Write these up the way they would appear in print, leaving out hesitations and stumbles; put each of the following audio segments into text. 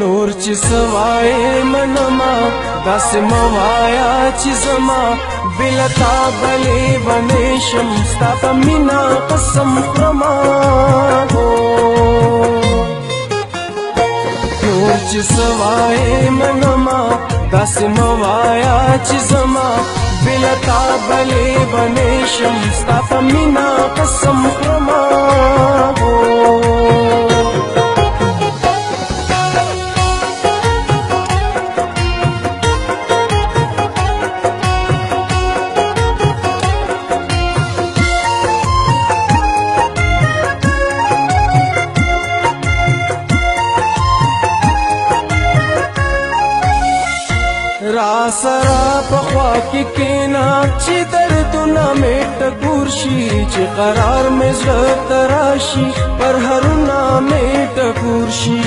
نور چې سوای منما داس موایا چې زما بلا تا بلې باندې شم ستا په مینا قسم خرما نور چې سوای منما داس موایا چې زما بلا تا بلې باندې شم ستا په مینا قسم خرما را سرا پخوا کی کینا چې دردونه مې ټکور شي چې قرار مې زړه تراشي پر هرونه مې ټکور شي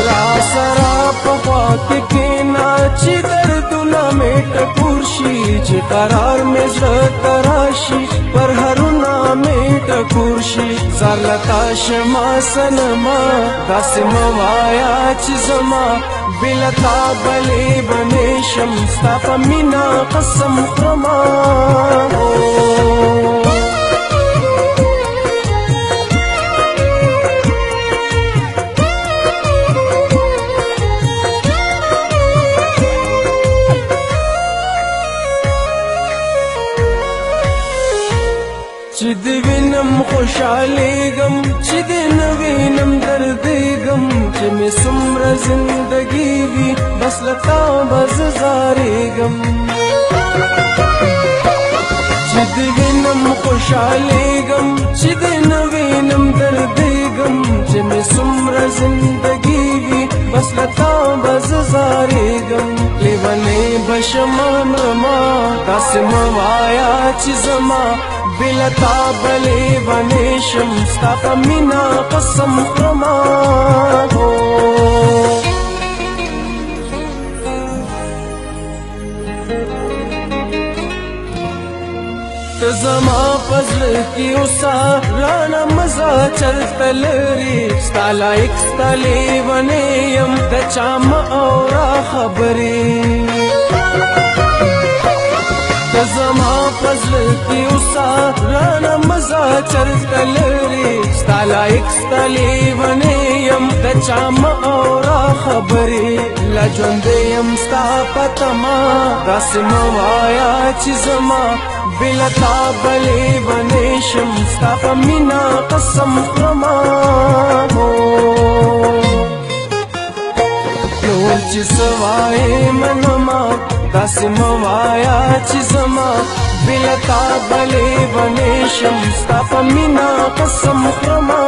را سرا پخوا کی کینا چې دردونه مې ټکور شي چې قرار مې زړه تراشي پر هرونه مې ټکور شي زلتا شما سنما داسې موایا چې زما بلا تا بلې باندې شم ستا په مینا قسم خرما چې دې وینم خوشالېږم چې دې نه وینم دردېږم چې مې څومره زندګي وي بس له تا به زه زارېږم چې دې وینم خوشالېږم چې دې نه وینم دردېږم چې مې څومره زندګي وي بس له تا به زه زارېږم لیونۍ به شمه مرما داسې مه وایه چې زما بلا تا بلې باندې شم ستا په مینا قسم خرما ته زما په زړه کې اوسه رانه مزه چلته لري ستا لایق ستا لیونۍ یم د چا مه اوره خبرې ته زما په زړه کې اوسه رانه مزه چلته لري ستا لایق ستا لیونۍ یم د چا مه اوره خبرې لا ژوندی یم ستا په تمه داسې مه وایه چې زما بلا تا بلې باندې شم ستا په مینا قسم خرما نور چې سوای منما داسې مه وایه چې زما بلا تا بلې باندې شم ستا په مینا قسم خرما